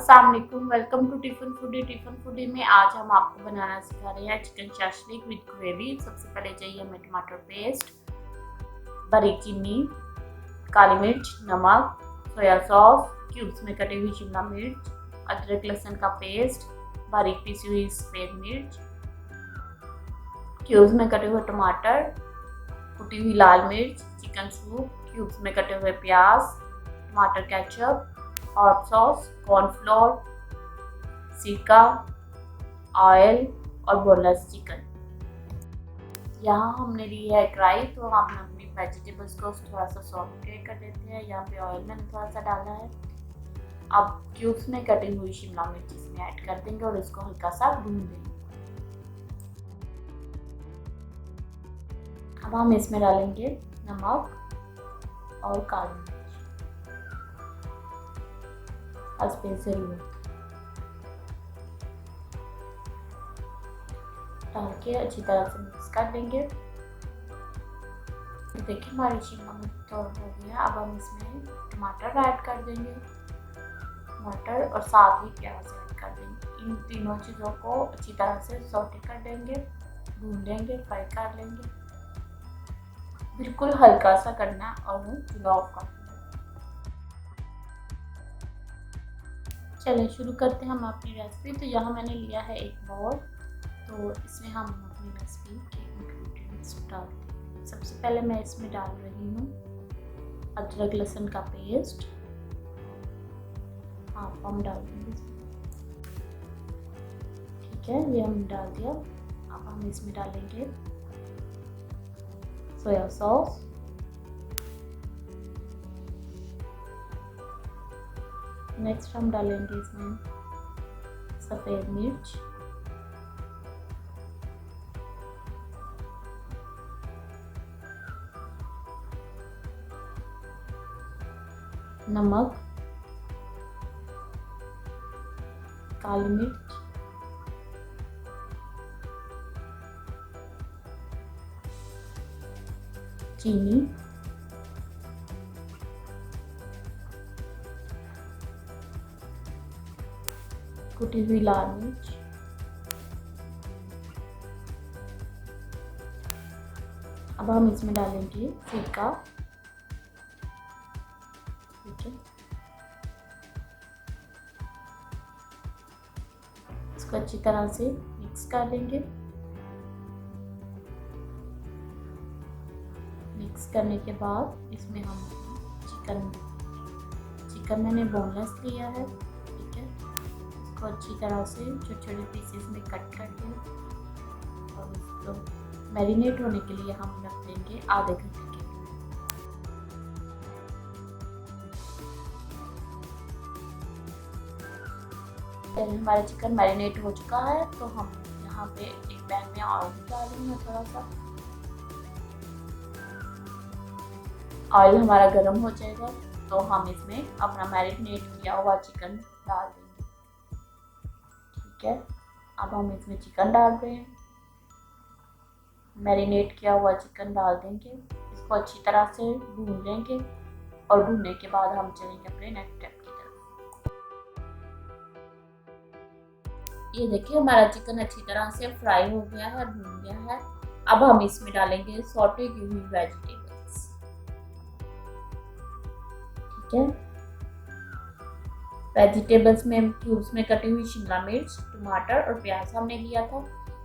अस्सलाम वालेकुम, welcome to Tiffin Foodie. Tiffin Foodie में आज हम आपको बनाना सिखा रहे हैं चिकन शाशलिक विद ग्रेवी। सबसे पहले चाहिए हमें टमाटर पेस्ट, बारीक चीनी, काली मिर्च, नमक, सोया सॉस, क्यूब्स में कटी हुई शिमला मिर्च, अदरक लहसुन का पेस्ट, बारीक पीसी हुई सफ़ेद मिर्च, क्यूब्स में कटे हुए टमाटर, कुटी हुई लाल मिर्च, चिकन सूप, क्यूब्स में कटे हुए प्याज, टमाटर केचप, हॉट सॉस, कॉर्नफ्लोर, सिरका, ऑयल और बोनलेस चिकन। यहाँ हमने ली है कढ़ाई, तो हम अपनी वेजिटेबल्स को थोड़ा सा सॉटे कर देते हैं। यहाँ पे ऑयल मैंने थोड़ा सा डाला है। अब क्यूब्स में कटी हुई शिमला मिर्च इसमें ऐड कर देंगे और इसको हल्का सा भून देंगे। अब हम इसमें डालेंगे नमक और काली मिर्च डाल के अच्छी तरह से मिक्स कर देंगे। देखिए हमारी शिमला मिर्च तो हो गया। अब हम इसमें टमाटर ऐड कर देंगे, टमाटर और साथ ही प्याज ऐड कर देंगे। इन तीनों चीज़ों को अच्छी तरह से सौटे कर देंगे, भून लेंगे, फ्राई कर लेंगे। बिल्कुल हल्का सा करना और चूल्हा ऑफ कर देंगे। चलिए शुरू करते हैं हम अपनी रेसिपी। तो यहाँ मैंने लिया है एक बाउल, तो इसमें हम अपनी रेसिपी के इंग्रेडिएंट्स डालते हैं। सबसे पहले मैं इसमें डाल रही हूँ अदरक लहसुन का पेस्ट, हाफ हम डाल देंगे। ठीक है, ये हम डाल दिया। अब हम इसमें डालेंगे सोया सॉस, नेक्स्ट हम डालेंगे इसमें सफ़ेद मिर्च, नमक, काली मिर्च, चीनी, कुटी हुई लाल मिर्च, अब हम इसमें डालेंगे सिरका। ठीक है, इसको अच्छी तरह से मिक्स कर देंगे। मिक्स करने के बाद इसमें हम चिकन मैंने बोनलेस लिया है। ठीक है, इसको अच्छी तरह से छोटे छोटे पीसेस में कट करके और इसको मैरिनेट होने के लिए हम रख देंगे आधे घंटे के लिए। हमारा चिकन मैरिनेट हो चुका है, तो हम यहाँ पे एक पैन में ऑयल डालेंगे। थोड़ा सा ऑयल हमारा गर्म हो जाएगा, तो हम इसमें अपना मैरिनेट किया हुआ चिकन डाल देंगे। ठीक है, अब हम इसमें चिकन डाल रहे हैं, मैरिनेट किया हुआ चिकन डाल देंगे। इसको अच्छी तरह से भून लेंगे और भूनने के बाद हम चलेंगे अपने नेक्स्ट स्टेप की तरफ। ये देखिए हमारा चिकन अच्छी तरह से फ्राई हो गया है, भून गया है। अब हम इसमें डालेंगे सॉटे की हुई वेजिटेबल्स। ठीक है, वेजिटेबल्स में क्यूब्स में कटी हुई शिमला मिर्च, टमाटर और प्याज हमने लिया था।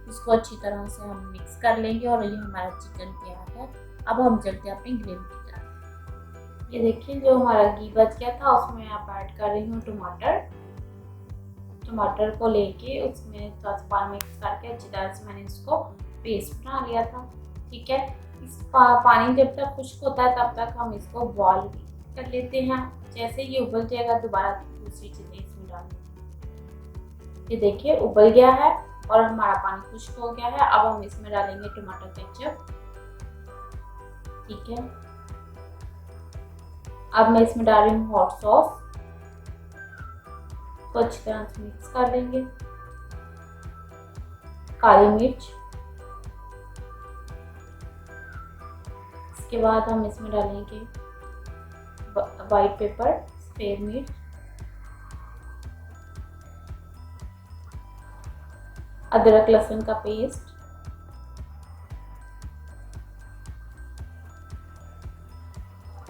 इसको अच्छी तरह से हम मिक्स कर लेंगे और ये हमारा चिकन तैयार है। अब हम चलते हैं अपनी ग्रेवी की तरफ। ये देखिए जो हमारा घी बच गया था उसमें आप ऐड कर रही हूँ टमाटर को लेके उसमें थोड़ा सा पानी मिक्स करके अच्छी तरह से मैंने इसको पेस्ट बना लिया था। ठीक है, इस पानी जब तक खुश्क होता है तब तक हम इसको बॉईल कर लेते हैं। जैसे ये उबल जाएगा दोबारा दूसरी चीज़ें इसमें डाल देंगे। ये देखिए उबल गया है और हमारा पानी खुश्क हो गया है। अब हम इसमें डालेंगे टमाटर केचप। ठीक है, अब मैं इसमें डाल रही हूँ हॉट सॉस, तो अच्छी तरह से मिक्स कर देंगे। काली मिर्च, इसके बाद हम इसमें डालेंगे वाइट पेपर, सफ़ेद मिर्च, अदरक लहसुन का पेस्ट,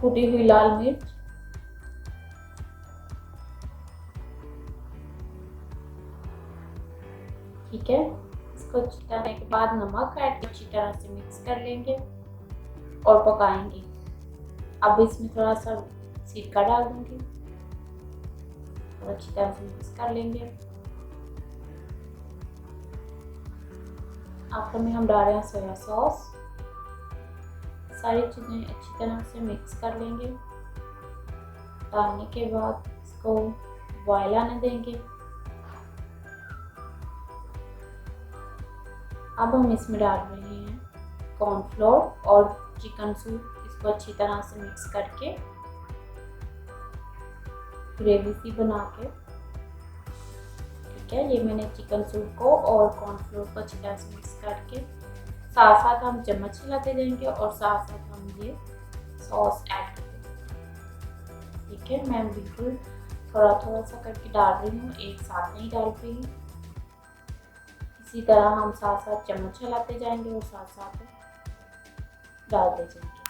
कुटी हुई लाल मिर्च, ठीक है। इसको छिटाने के बाद नमक ऐड कर अच्छी तरह से मिक्स कर लेंगे और पकाएंगे। अब इसमें थोड़ा सा सिरका डाल दूंगी और अच्छी तरह से मिक्स कर लेंगे। आखिर में हम डाल रहे हैं सोया सॉस। सारी चीज़ें अच्छी तरह से मिक्स कर लेंगे। डालने के बाद इसको बॉयल आने देंगे। अब हम इसमें डाल रहे हैं कॉर्नफ्लोर और चिकन सूप। इसको अच्छी तरह से मिक्स करके ग्रेवी सी बना के, ठीक है। ये मैंने चिकन सूप को और कॉर्नफ्लोर को अच्छी तरह से मिक्स करके साथ साथ हम चम्मच हिलाते जाएंगे और साथ साथ हम ये सॉस ऐड कर देंगे, ठीक है। मैं बिल्कुल थोड़ा थोड़ा सा करके डाल रही हूँ, एक साथ नहीं डाल रही। इसी तरह हम साथ साथ चम्मच हिलाते जाएंगे और साथ साथ डालते जाएंगे।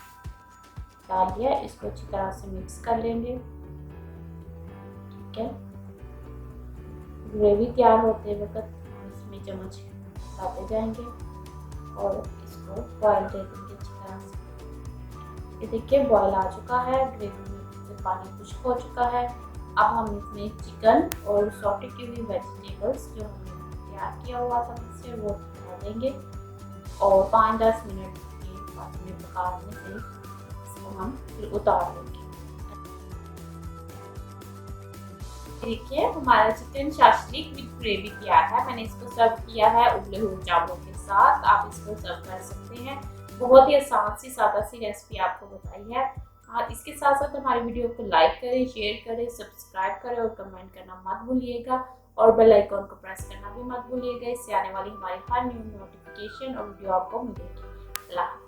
डाल दिया, इसको अच्छी तरह से मिक्स कर लेंगे, ठीक है। ग्रेवी तैयार होते वक्त हम इसमें चम्मच हिलाते जाएंगे और इसको बॉयल दे देंगे अच्छी तरह से। ये देखिए बॉयल आ चुका है, ग्रेवी में से पानी खुश्क हो चुका है। अब हम इसमें चिकन और सॉटे की हुई वेजिटेबल्स जो हमने तैयार किया हुआ था उससे वो डाल देंगे और 5-10 मिनट के बाद में पकाने से इसको हम फिर उतार लेंगे। देखिए हमारा चिकन शाशलिक विद ग्रेवी तैयार है। मैंने इसको सर्व किया है उबले हुए चावलों के साथ। आप इसको सर्व कर सकते हैं। बहुत ही आसान सी सादा सी रेसिपी आपको बताई है। इसके साथ साथ हमारी वीडियो को लाइक करें, शेयर करें, सब्सक्राइब करें और कमेंट करना मत भूलिएगा और बेल आइकॉन को प्रेस करना भी मत भूलिएगा। इससे आने वाली हमारी हर न्यू नोटिफिकेशन और वीडियो आपको मिलेगी। अल्लाह।